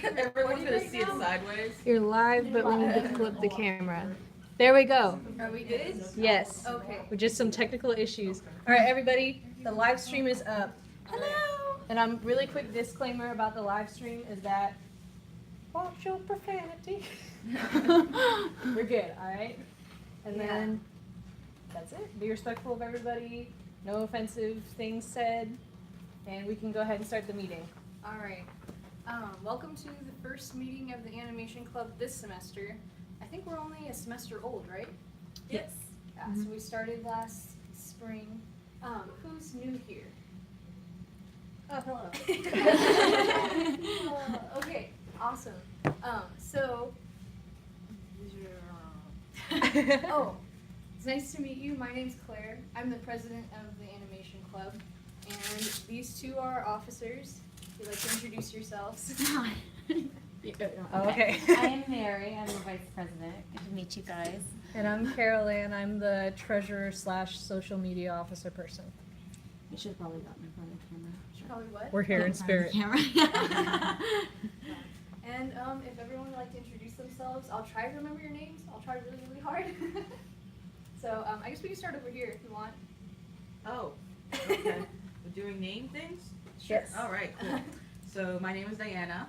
Everyone's gonna see it sideways. You're live, but we need to flip the camera. There we go. Are we good? Yes. Okay. With just some technical issues. All right, everybody, the live stream is up. Hello. And really quick disclaimer about the live stream is that watch your profanity. We're good, all right? And then that's it. Be respectful of everybody. No offensive things said. And we can go ahead and start the meeting. All right. Welcome to the first meeting of the Animation Club this semester. I think we're only a semester old, right? Yes. Yeah, so we started last spring. Who's new here? Oh, hello. Okay, awesome. So, oh, it's nice to meet you. My name's Claire. I'm the president of the Animation Club. And these two are officers. If you'd like to introduce yourselves. Okay. I am Mary. I'm the vice president. Good to meet you guys. And I'm Carol Ann. I'm the treasurer / social media officer person. You should have probably gotten in front of the camera. Probably what? We're here in spirit. Camera. And if everyone would like to introduce themselves, I'll try to remember your names. I'll try really, really hard. So I guess we can start over here if you want. Oh, okay. We're doing name things? Yes. All right, cool. So my name is Diana.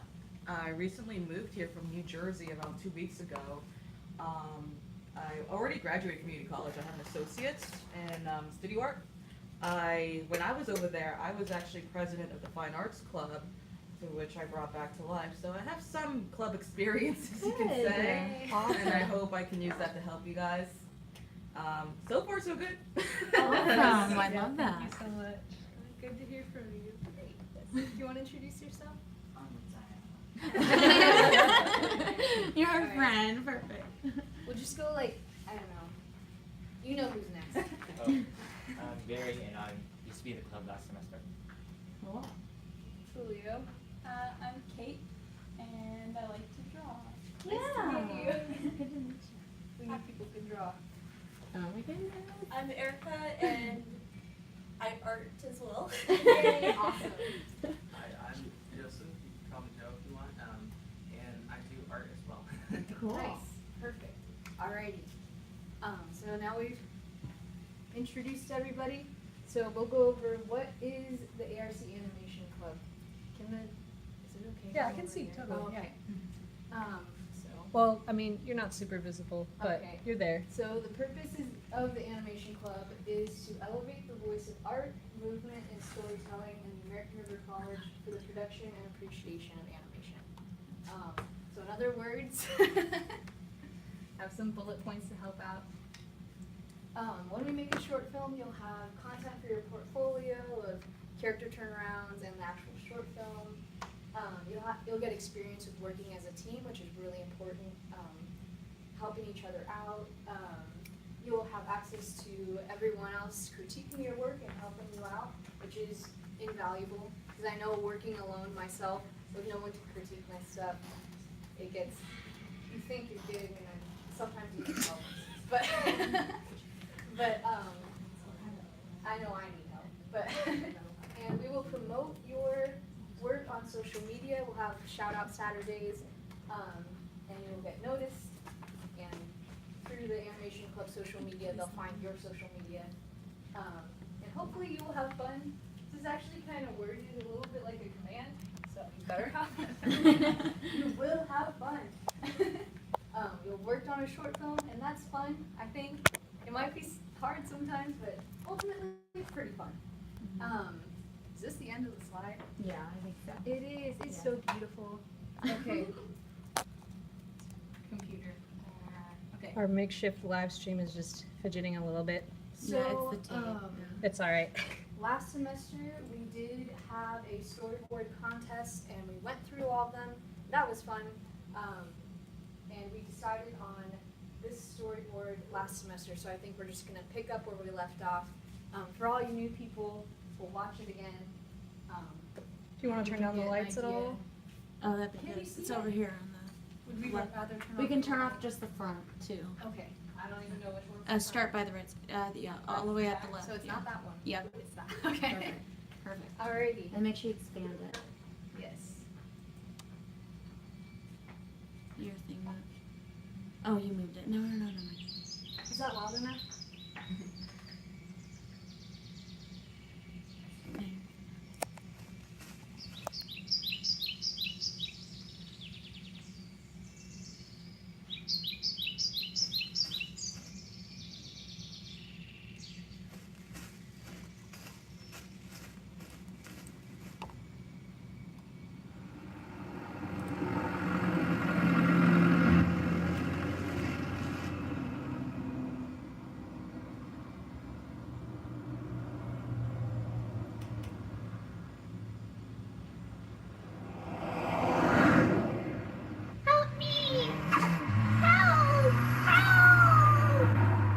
I recently moved here from New Jersey about 2 weeks ago. I already graduated community college. I have an associate's in studio art. When I was over there, I was actually president of the Fine Arts Club, to which I brought back to life. So I have some club experience, as you can say, and I hope I can use that to help you guys. So far, so good. Awesome. I love that. Thank you so much. Good to hear from you. Great. Do you want to introduce yourself? You're our Alright. friend. Perfect. We'll just go like, I don't know. You know who's next. Oh, I'm Barry, and I used to be in the club last semester. Cool. Julio. I'm Kate, and I like to draw. Yeah. Good to meet you. We need people who can draw. Oh my goodness. I'm Erica, and I art as well. Yay, awesome. Hi, I'm Joseph. You can call me Joe if you want. And I do art as well. Cool. Nice. Perfect. Alrighty. So now we've introduced everybody. So we'll go over what is the ARC Animation Club. Is it okay? Yeah, I can see totally, Oh, okay. So. Well, I mean, you're not super visible, but Okay. you're there. So the purpose of the Animation Club is to elevate the voice of art, movement, and storytelling in the American River College for the production and appreciation of animation. So in other words, have some bullet points to help out. When we make a short film, you'll have content for your portfolio of character turnarounds and the actual short film. You'll get experience with working as a team, which is really important, helping each other out. You'll have access to everyone else critiquing your work and helping you out, which is invaluable. Because I know working alone myself, with no one to critique my stuff, it gets, you think you're good, and then sometimes you need help. But, I know I need help. But, and we will promote your work on social media. We'll have shout out Saturdays, and you'll get noticed. And through the Animation Club social media, they'll find your social media. And hopefully you will have fun. This is actually kind of worded a little bit like a command, so you better have fun. You will have fun. You'll work on a short film, and that's fun, I think. It might be hard sometimes, but ultimately it's pretty fun. Is this the end of the slide? Yeah, I think so. It is. It's so beautiful. Okay. Computer. Okay. Our makeshift live stream is just fidgeting a little bit. So, Yeah, it's the tape. It's all right. last semester we did have a storyboard contest, and we went through all of them. That was fun. And we decided on this storyboard last semester, so I think we're just gonna pick up where we left off. For all you new people, we'll watch it again. Do you want to turn down the lights at all? Oh, that'd be Can good. you see It's that? over here on Would we Left. rather turn the. We can the turn light? off just the front too. Okay, I don't even know which one. Start by the red. Yeah, all the way at the left. So it's yeah. not that one. Yep. It's that. Okay. Perfect. Perfect. Alrighty. And make sure you expand it. Yes. Oh, you moved it. No. Is that loud enough?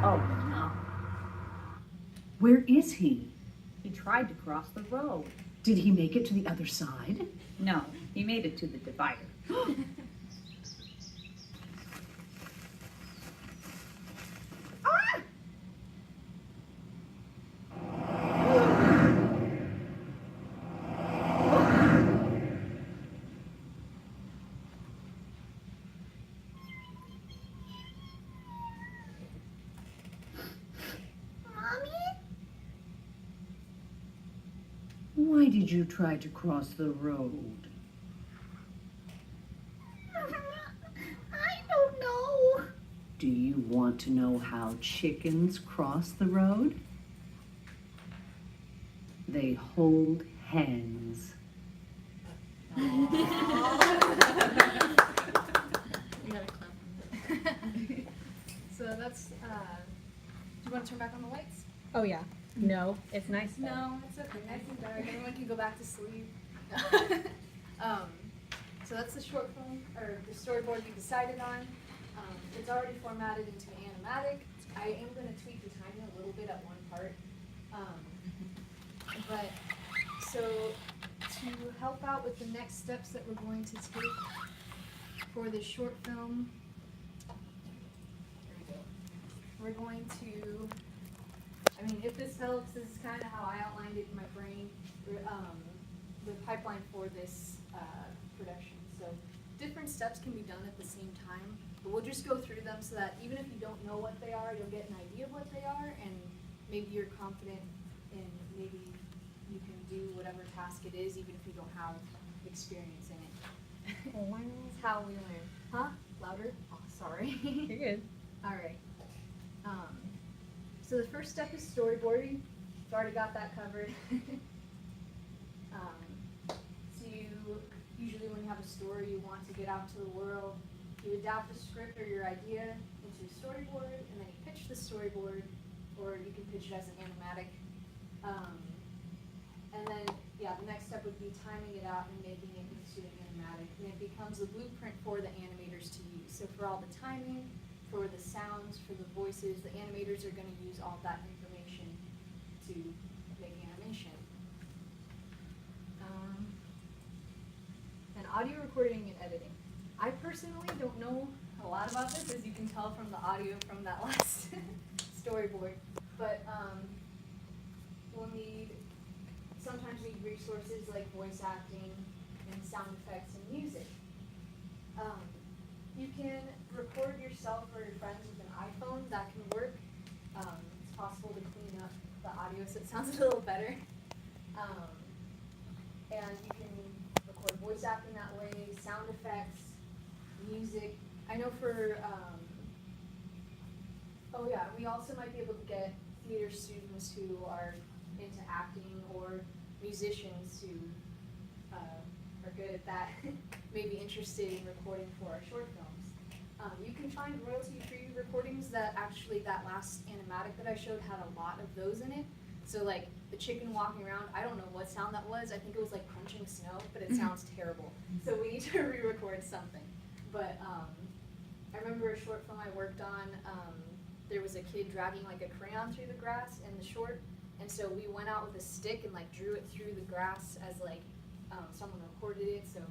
Oh, no. Where is he? He tried to cross the road. Did he make it to the other side? No, he made it to the divider. Ah! Why did you try to cross the road? I don't know. Do you want to know how chickens cross the road? They hold hands. You gotta clap. So that's, do you want to turn back on the lights? Oh yeah. No, it's nice. though. No, it's okay. Nice and dark. Everyone can go back to sleep. So that's the short film, or the storyboard we decided on. It's already formatted into animatic. I am going to tweak the timing a little bit at one part. But, so to help out with the next steps that we're going to take for the short film, there we go. We're going to, I mean, if this helps, this is kind of how I outlined it in my brain, the pipeline for this production. So different steps can be done at the same time, but we'll just go through them so that even if you don't know what they are, you'll get an idea of what they are, and maybe you're confident in maybe you can do whatever task it is, even if you don't have experience in it. It's how we learn. Huh? Louder? Oh, sorry. You're good. All right. So the first step is storyboarding. I've already got that covered. So you usually, when you have a story you want to get out to the world, you adapt the script or your idea into a storyboard, and then you pitch the storyboard, or you can pitch it as an animatic. And then, yeah, the next step would be timing it out and making it into an animatic, and it becomes a blueprint for the animators to use. So for all the timing, for the sounds, for the voices, the animators are going to use all that information to make animation. And audio recording and editing. I personally don't know a lot about this, as you can tell from the audio from that last storyboard. But we'll sometimes need resources like voice acting and sound effects and music. You can record yourself or your friends with an iPhone. That can work. It's possible to clean up the audio so it sounds a little better. And you can record voice acting that way, sound effects, music. I know for, oh yeah, we also might be able to get theater students who are into acting or musicians who are good at that, may be interested in recording for our short films. You can find royalty-free recordings that actually, that last animatic that I showed had a lot of those in it. So like the chicken walking around, I don't know what sound that was. I think it was like crunching snow, but it sounds terrible. So we need to re-record something. But I remember a short film I worked on, there was a kid dragging like a crayon through the grass in the short. And so we went out with a stick and like drew it through the grass as like someone recorded it. So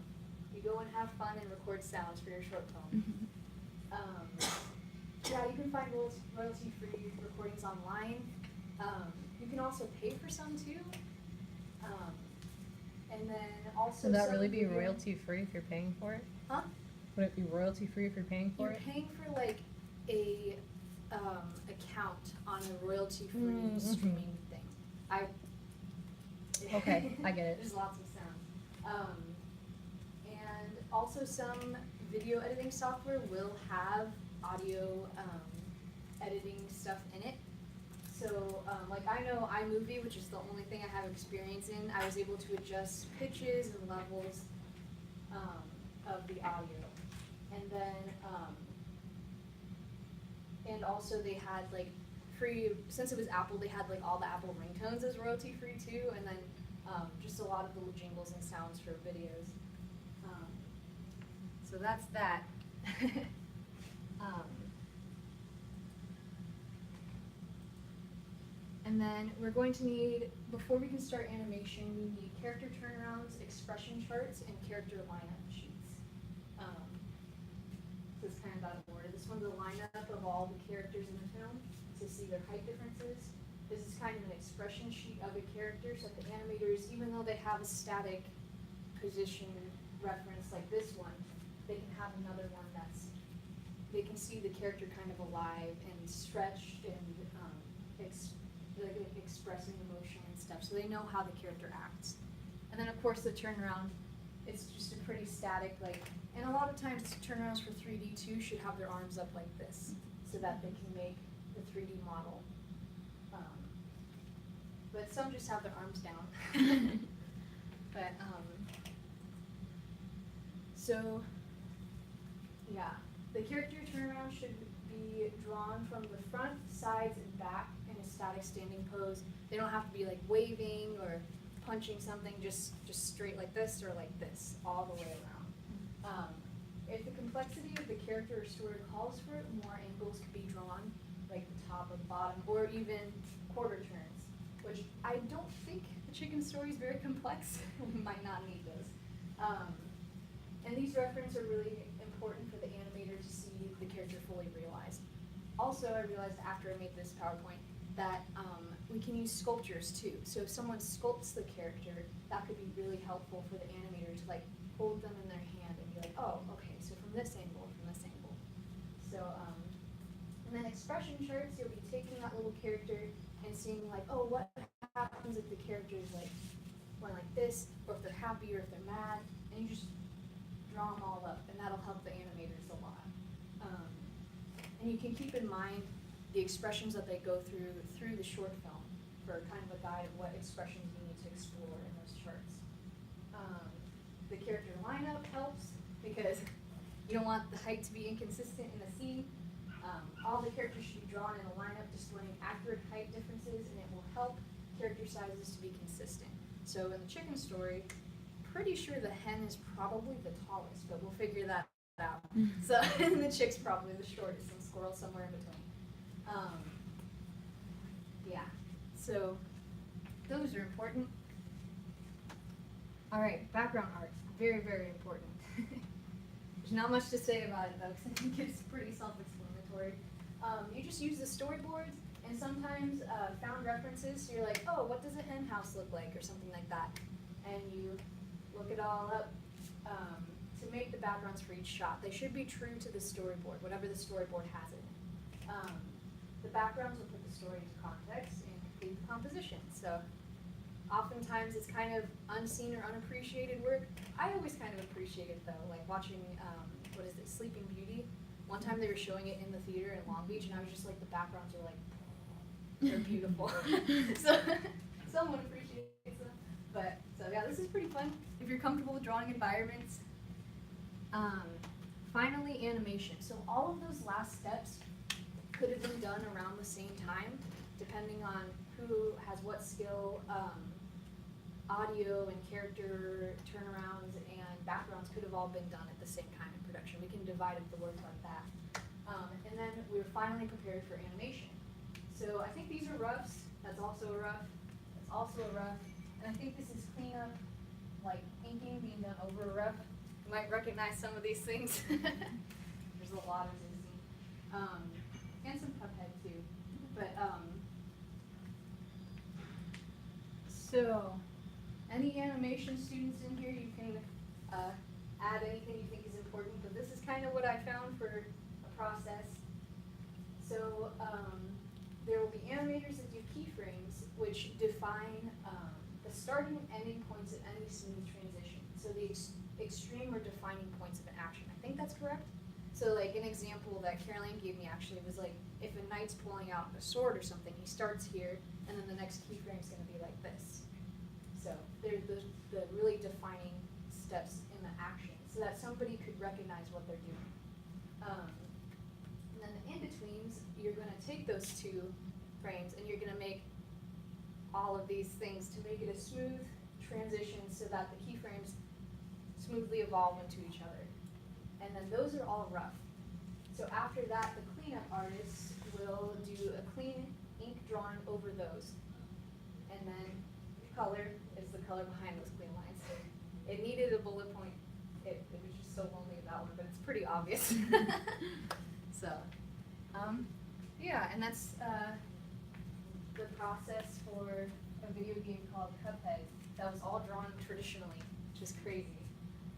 you go and have fun and record sounds for your short film. Yeah, you can find royalty-free recordings online. You can also pay for some too. And then also. Would that some really be video- royalty free if you're paying for it? Huh? Would it be royalty free if you're paying for You're it? paying for like a account on a royalty-free Mhm. streaming thing. Okay, I get it. There's lots of sound. And also some video editing software will have audio editing stuff in it. So, like I know iMovie, which is the only thing I have experience in, I was able to adjust pitches and levels of the audio. And then, and also they had like free, since it was Apple, they had like all the Apple ringtones as royalty free too, and then just a lot of little jingles and sounds for videos. So that's that. And then we're going to need, before we can start animation, we need character turnarounds, expression charts, and character lineup sheets. So it's kind of out of order. This one's a lineup of all the characters in the film to see their height differences. This is kind of an expression sheet of a character, so that the animators, even though they have a static position reference like this one, they can have another one that's, they can see the character kind of alive and stretched and like expressing emotion and stuff, so they know how the character acts. And then of course the turnaround, it's just a pretty static, like, and a lot of times turnarounds for 3D too should have their arms up like this, so that they can make the 3D model. But some just have their arms down. But, so, yeah, the character turnaround should be drawn from the front, sides, and back in a static standing pose. They don't have to be like waving or punching something, just straight like this or like this, all the way around. If the complexity of the character or story calls for it, more angles could be drawn, like the top or the bottom, or even quarter turns, which I don't think the chicken story is very complex. We might not need those. And these references are really important for the animator to see the character fully realized. Also, I realized after I made this PowerPoint that we can use sculptures too. So if someone sculpts the character, that could be really helpful for the animator to like hold them in their hand and be like, oh, okay, so from this angle, from this angle. So, and then expression charts, you'll be taking that little character and seeing like, oh, what happens if the character is like going like this, or if they're happy, or if they're mad, and you just draw them all up, and that'll help the animators a lot. And you can keep in mind the expressions that they go through the short film for kind of a guide of what expressions you need to explore in those charts. The character lineup helps because you don't want the height to be inconsistent in the scene. All the characters should be drawn in a lineup displaying accurate height differences, and it will help character sizes to be consistent. So in the chicken story, pretty sure the hen is probably the tallest, but we'll figure that out. So and the chick's probably the shortest, and squirrel somewhere in between. Yeah, so those are important. All right, background art, very, very important. There's not much to say about it though, because I think it's pretty self-explanatory. You just use the storyboards and sometimes found references, so you're like, oh, what does a hen house look like, or something like that. And you look it all up to make the backgrounds for each shot. They should be true to the storyboard, whatever the storyboard has in it. The backgrounds will put the story into context and complete the composition. So oftentimes it's kind of unseen or unappreciated work. I always kind of appreciate it though, like watching, what is it, Sleeping Beauty. One time they were showing it in the theater in Long Beach, and I was just like, the backgrounds are like, they're beautiful. So someone appreciates them. But, so yeah, this is pretty fun if you're comfortable with drawing environments. Finally, animation. So all of those last steps could have been done around the same time, depending on who has what skill. Audio and character turnarounds and backgrounds could have all been done at the same time in production. We can divide up the work like that. And then we were finally prepared for animation. So I think these are roughs. That's also a rough. That's also a rough. And I think this is cleanup, like inking being done over a rough. You might recognize some of these things. There's a lot of Disney. And some Cuphead too. But, so, any animation students in here, you can add anything you think is important, but this is kind kind of what I found for a process. So there will be animators that do keyframes, which define the starting and ending points of any smooth transition. So the extreme or defining points of an action. I think that's correct. So like an example that Caroline gave me actually was like, if a knight's pulling out a sword or something, he starts here, and then the next keyframe is going to be like this. So they're the really defining steps in the action, so that somebody could recognize what they're doing. And then the in-betweens, you're going to take those two frames and you're going to make all of these things to make it a smooth transition so that the keyframes smoothly evolve into each other. And then those are all rough. So after that, the cleanup artists will do a clean ink drawing over those. And then color is the color behind those clean lines. It needed a bullet point. It was just so lonely about one, but it's pretty obvious. So, yeah, and that's the process for a video game called Cuphead that was all drawn traditionally, which is crazy.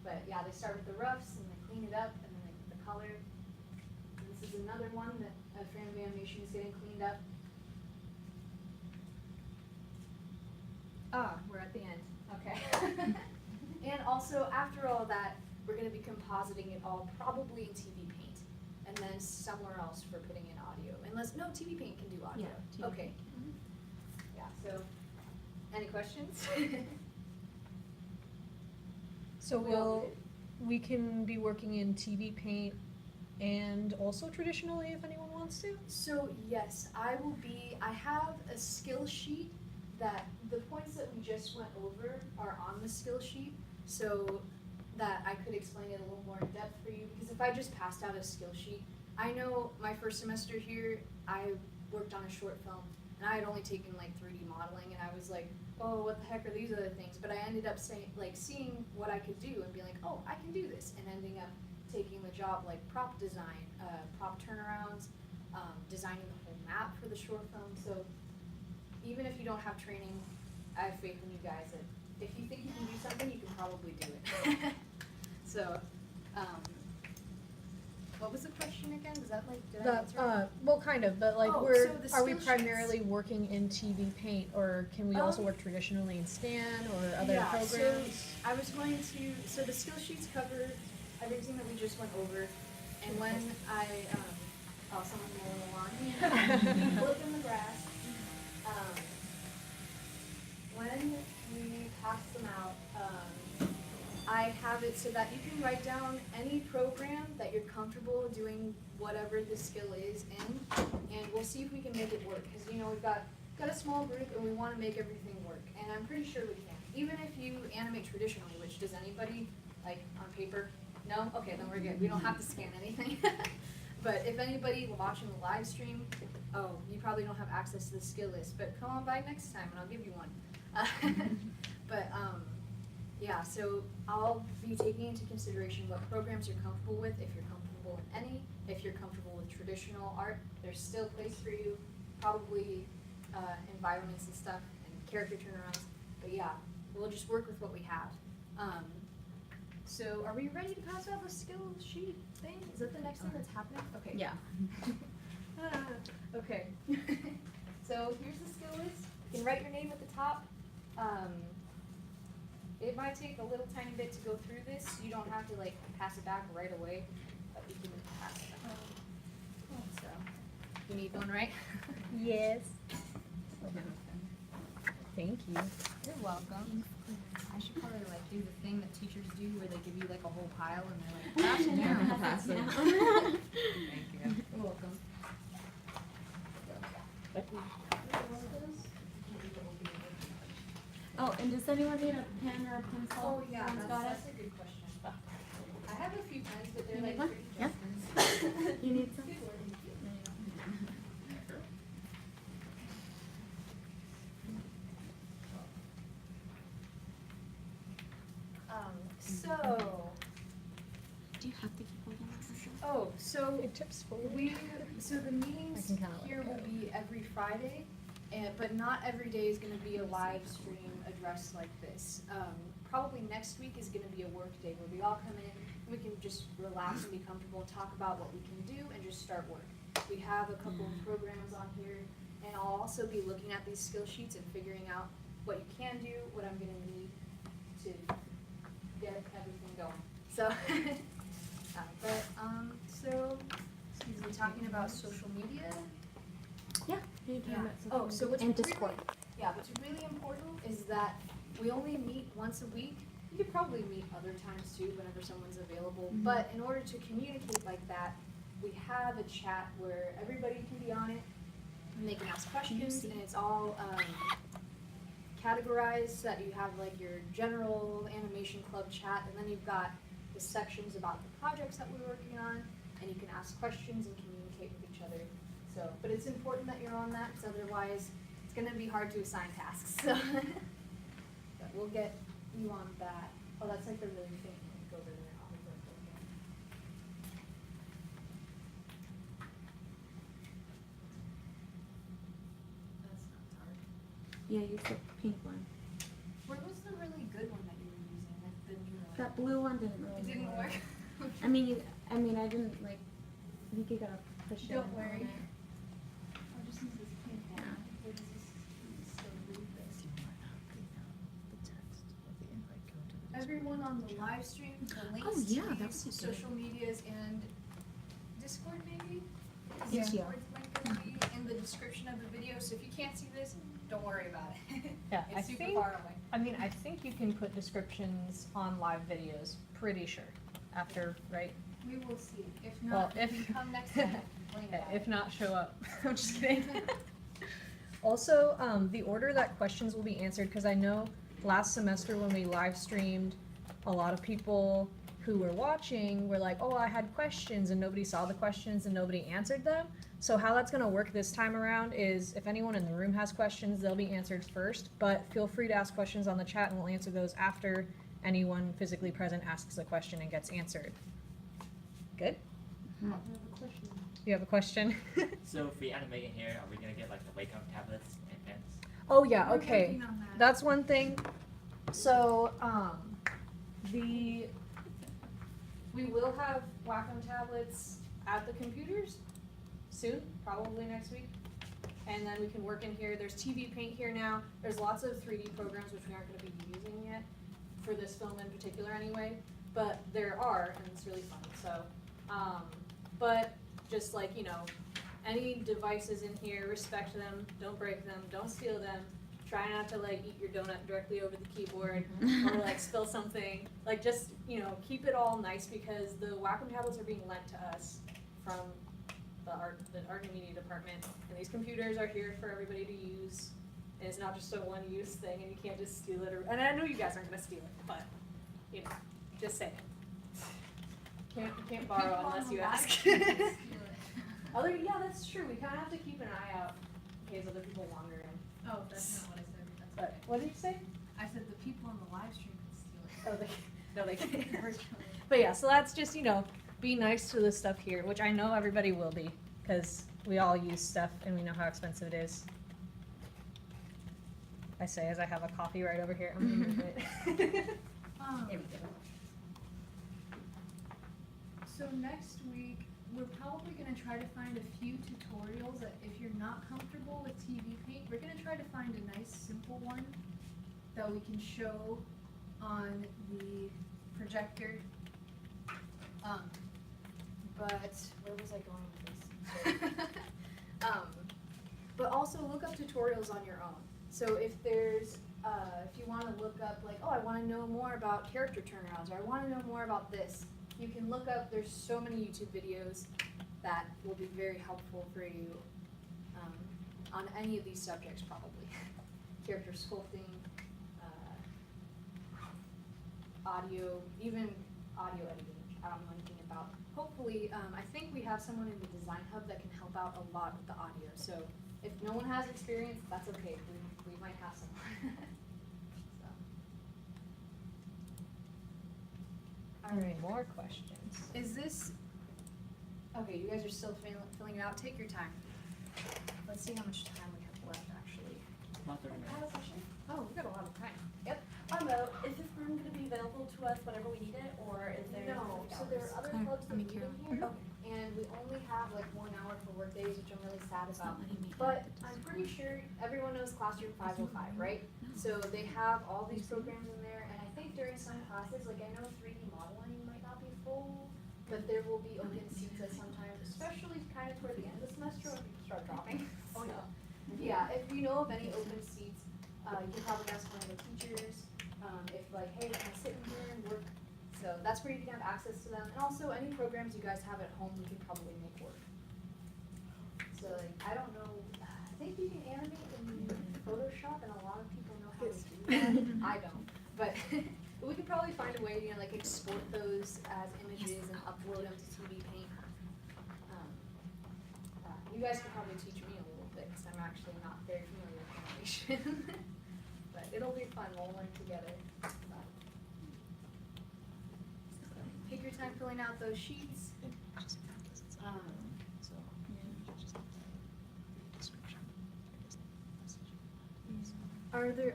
But yeah, they start with the roughs and they clean it up and then they put the color. And this is another one that a frame of animation is getting cleaned up. Ah, we're at the end. Okay. And also, after all that, we're going to be compositing it all probably in TV Paint, and then somewhere else for putting in audio. Unless, no, TV Paint can do audio. Yeah, TV Okay. Yeah, so, any questions? So we can be working in TV Paint and also traditionally if anyone wants to? So yes, I have a skill sheet that the points that we just went over are on the skill sheet, so that I could explain it a little more in depth for you, because if I just passed out a skill sheet, I know my first semester here, I worked on a short film, and I had only taken like 3D modeling, and I was like, oh, what the heck are these other things? But I ended up seeing what I could do and being like, oh, I can do this, and ending up taking the job like prop design, prop turnarounds, designing the whole map for the short film. So even if you don't have training, I have faith in you guys that if you think you can do something, you can probably do it. So, what was the question again? Was that like, did I answer it? Well, kind of, but like, Oh, we're, so the are we skill sheets- primarily working in TV Paint, or can we also work traditionally in Scan or other Yeah, programs? So I was going to, so the skill sheets cover everything that we just went over, and when I, oh, someone's mowing the lawn. Look in the grass. When we pass them out, I have it so that you can write down any program that you're comfortable doing whatever the skill is in, and we'll see if we can make it work. Because, you know, we've got a small group and we want to make everything work, and I'm pretty sure we can. Even if you animate traditionally, which does anybody, like on paper? No? Okay, then we're good. We don't have to scan anything. But if anybody watching the live stream, oh, you probably don't have access to the skill list, but come on by next time and I'll give you one. But yeah, so I'll be taking into consideration what programs you're comfortable with. If you're comfortable with any, if you're comfortable with traditional art, there's still place for you, probably environments and stuff and character turnarounds. But yeah, we'll just work with what we have. So are we ready to pass out the skill sheet thing? Is that the next thing that's happening? Okay. Yeah. Okay. So here's the skill list. You can write your name at the top. It might take a little tiny bit to go through this. You don't have to like pass it back right away, but you can pass it back. So you need one, right? Yes. Thank you. You're welcome. I should probably like do the thing that teachers do where they give you like a whole pile and they're like, pass it down. Pass it. Thank Thank you. You're welcome. Oh, and does anyone need a pen or a pencil? Oh yeah, Someone's got it? that's a good question. I have a few pens, but they're You like need one? pretty Yeah. just- You need some? Good word. So, Do you have to keep holding that for sure? oh, so It tips forward. so the meetings I can kinda let here it will go. be every Friday, but not every day is gonna be a live stream address like this. Probably next week is gonna be a work day where we all come in, we can just relax and be comfortable and talk about what we can do and just start work. We have a couple of programs on here, and I'll also be looking at these skill sheets and figuring out what you can do, what I'm gonna need to get everything going. So, so, excuse me, talking about social media. Yeah. Oh, so what's And really, Discord. yeah, what's really important is that we only meet once a week. You could probably meet other times too, whenever someone's available. But in order to communicate like that, we have a chat where everybody can be on it, and they can ask questions, and it's all categorized so that you have like your general animation club chat, and then you've got the sections about the projects that we're working on, and you can ask questions and communicate with each other. So, but it's important that you're on that, because otherwise it's gonna be hard to assign tasks. So, but we'll get you on that. Oh, that's like the really faint link over there. I'll move it over here. That's not hard. Yeah, use the pink one. Where was the really good one that you were using? Like the new one? That blue one didn't really It didn't work. I mean, I didn't like, I think you gotta push it. Don't on worry. it. I'll just use this pink one. Or does this still read this? Everyone on the live stream, the links Oh, yeah, to that these would be good. social medias and Discord maybe? Is Yeah. Discord's link gonna be in the description of the video, so if you can't see this, don't worry about it. Yeah, I It's super think- far away. I mean, I think you can put descriptions on live videos, pretty sure, after, right? We will see. If Well, not, if- you can come next time and complain about If it. not, show up. I'm just kidding. Also, the order that questions will be answered, because I know last semester when we live streamed, a lot of people who were watching were like, oh, I had questions, and nobody saw the questions and nobody answered them. So how that's gonna work this time around is if anyone in the room has questions, they'll be answered first, but feel free to ask questions on the chat and we'll answer those after anyone physically present asks a question and gets answered. Good? You have a question? So if we animate in here, are we gonna get like the wake up tablets and pens? Oh yeah, We're okay. working on that. That's one thing. So, we will have Wacom tablets at the computers soon, probably next week. And then we can work in here. There's TV Paint here now. There's lots of 3D programs which we aren't gonna be using yet for this film in particular anyway. But there are, and it's really fun, so, but just like, you know, any devices in here, respect them, don't break them, don't steal them. Try not to like eat your donut directly over the keyboard or like spill something. Like just, you know, keep it all nice because the Wacom tablets are being lent to us from the art and media department. And these computers are here for everybody to use. And it's not just a one-use thing and you can't just steal it. And I know you guys aren't gonna steal it, but, you know, just saying. You can't borrow People on unless the you live ask. stream can steal it. Yeah, that's true. We kinda have to keep an eye out in case other people wander in. Oh, that's not what I said. That's But, what did you say? I said the people on the live stream can steal it. Oh, no, they can't. Virtually. But yeah, so that's just, you know, be nice to the stuff here, which I know everybody will be, because we all use stuff and we know how expensive it is. I say as I have a coffee right over here. I'm gonna move it. There we go. So next week, we're probably gonna try to find a few tutorials that if you're not comfortable with TV Paint, we're gonna try to find a nice simple one that we can show on the projector. But where was I going with this? But also look up tutorials on your own. So if there's, if you wanna look up like, oh, I wanna know more about character turnarounds, or I wanna know more about this, you can look up, there's so many YouTube videos that will be very helpful for you on any of these subjects probably. Character sculpting, audio, even audio editing, which I don't know anything about. Hopefully, I think we have someone in the Design Hub that can help out a lot with the audio. So if no one has experience, that's okay. We might have someone. So. All right. More questions. Is this, okay, you guys are still filling it out, take your time. Let's see how much time we have left, actually. About 30 minutes. Oh, we've got a lot of time. Yep. Is this room gonna be available to us whenever we need it, or is there? No, so specific there hours? are other Claire, clubs that I'm meet Kira. in here, and we only have like 1 hour for work days, which I'm really sad about. But I'm pretty sure everyone knows Classroom 505, right? So they have all these programs in there, and I think during some classes, like I know 3D modeling might not be full, but there will be open seats at some times, especially kind of toward the end of the semester when people start dropping. Oh no. Yeah, if you know of any open seats, you can probably ask one of the teachers, if like, hey, can I sit in here and work? So that's where you can have access to them, and also any programs you guys have at home, you can probably make work. So like, I don't know, I think you can animate in Photoshop, and a lot of people know how to do that. I don't, but we could probably find a way to, like export those as images and upload them to TV Paint. You guys could probably teach me a little bit, because I'm actually not very familiar with animation. But it'll be fun, we'll learn together. Take your time filling out those sheets. Are there,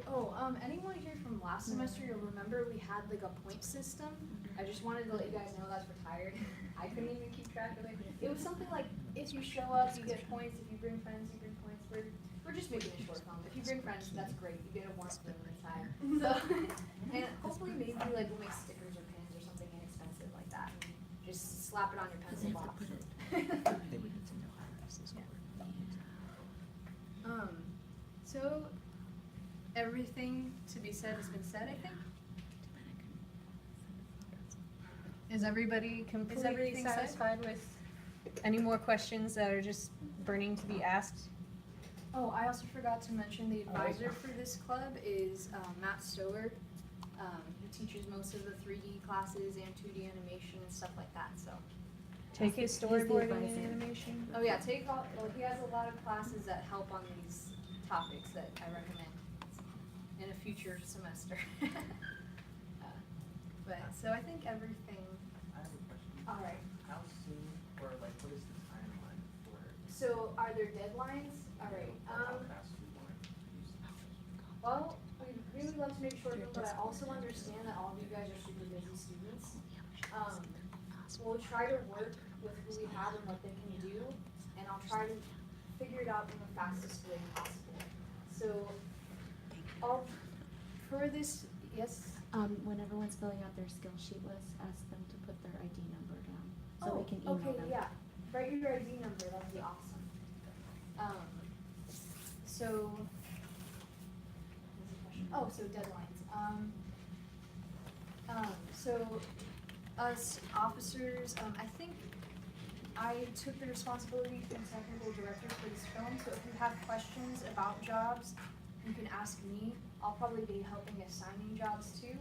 anyone here from last semester, you'll remember we had like a point system? I just wanted to let you guys know that's retired. I couldn't even keep track of it. It was something like, if you show up, you get points, if you bring friends, you bring points. We're just making a short film. If you bring friends, that's great, you get a warm feeling inside. So, and hopefully maybe like we'll make stickers or pins or something inexpensive like that. Just slap it on your pencil box. So everything to be said has been said, I think. Is everybody completely Is everybody satisfied with any more questions that are just burning to be asked? Oh, I also forgot to mention the advisor for this club is Matt Stower. He teaches most of the 3D classes and 2D animation and stuff like that, so. Take his He's the storyboarding advisor. and animation? Oh yeah, he has a lot of classes that help on these topics that I recommend in a future semester. But, so I think everything, I have a question. alright. How soon, or like, what is the timeline for, So are there deadlines? Alright, how fast we want to use the well, we'd really love to make short film, but I also understand that all of you guys are super busy students. We'll try to work with who we have and what they can do, and I'll try to figure it out in the fastest way possible. So, for this, yes? When everyone's filling out their skill sheet list, ask them to put their ID number down, so we can email them. Okay, yeah, write your ID number, that'd be awesome. So, so deadlines, so us officers, I think I took the responsibility for the technical director for this film, so if you have questions about jobs, you can ask me. I'll probably be helping assigning jobs too,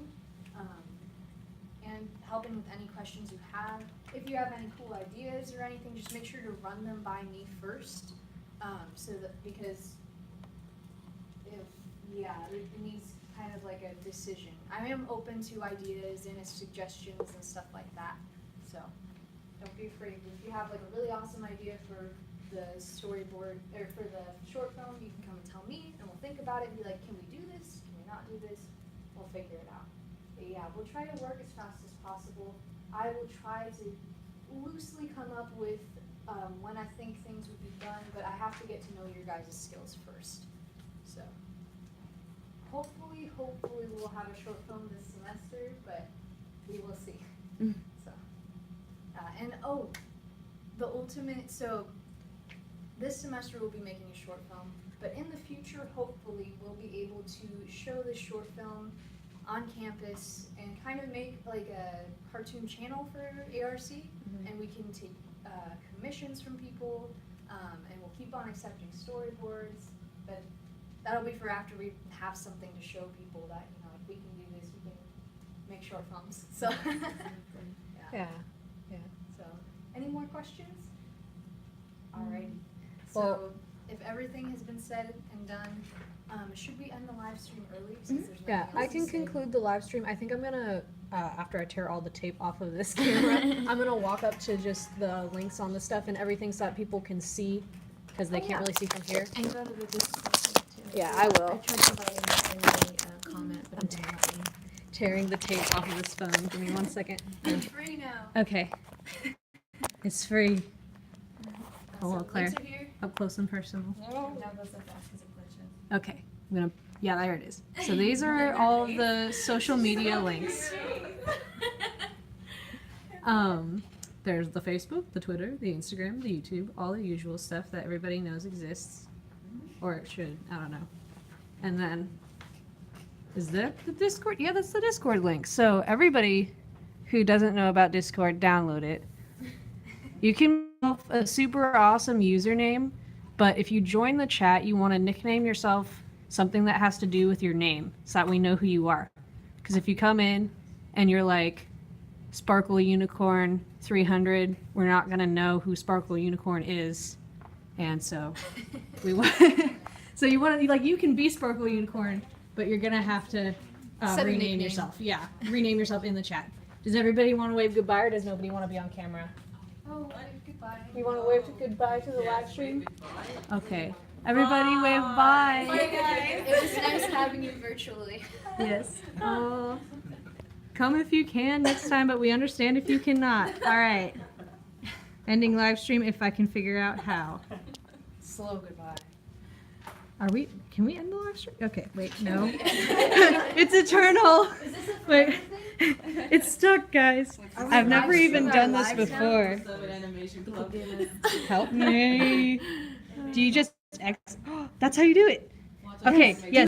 and helping with any questions you have. If you have any cool ideas or anything, just make sure to run them by me first, because it needs kind of like a decision. I am open to ideas and suggestions and stuff like that, so don't be afraid. If you have like a really awesome idea for the storyboard, or for the short film, you can come and tell me, and we'll think about it and be like, can we do this? Can we not do this? We'll figure it out. But yeah, we'll try to work as fast as possible. I will try to loosely come up with when I think things would be done, but I have to get to know your guys' skills first. So hopefully we'll have a short film this semester, but we will see. So, the ultimate, so this semester we'll be making a short film, but in the future, hopefully, we'll be able to show this short film on campus and kind of make like a cartoon channel for ARC, and we can take commissions from people, and we'll keep on accepting storyboards, but that'll be for after we have something to show people that, if we can do this, we can make short films, so. Yeah. So, any more questions? Alrighty. Well- So, if everything has been said and done, should we end the live stream early since there's nothing Yeah, else I to can say? conclude the live stream. I think I'm gonna, after I tear all the tape off of this camera, I'm gonna walk up to just the links on the stuff and everything so that people can see, because they Oh, can't yeah. really see from here. And go to the Discord too. Yeah, I will. I tried to invite him in a comment, but it didn't let me. tearing the tape off of this phone. Give me 1 second. It's free now. Okay. It's free. Hold on, Claire. Links are here. Up close and personal. Now goes so fast because it glitches. Okay. I'm gonna. Yeah, there it is. So these are all of the social media links. There's the Facebook, the Twitter, the Instagram, the YouTube, all the usual stuff that everybody knows exists. Or it should, I don't know. And then, is that the Discord? Yeah, that's the Discord link. So everybody who doesn't know about Discord, download it. You can have a super awesome username, but if you join the chat, you want to nickname yourself something that has to do with your name so that we know who you are. Because if you come in and you're like, Sparkle Unicorn 300, we're not gonna know who Sparkle Unicorn is, and so we want. So you want to like you can be Sparkle Unicorn, but you're gonna have to Set a rename nickname. yourself. Yeah, rename yourself in the chat. Does everybody want to wave goodbye, or does nobody want to be on camera? Oh, goodbye. You want to wave goodbye to the live stream? Okay, everybody wave bye. It was nice having you virtually. Yes. Oh. Come if you can next time, but we understand if you cannot. All right. Ending live stream if I can figure out how. Slow goodbye. Are we? Can we end the live stream? Okay. Wait. No. It's eternal. Wait. It's stuck, guys. I've never even done this before. Help me. Do you just X? That's how you do it. Okay. Yes.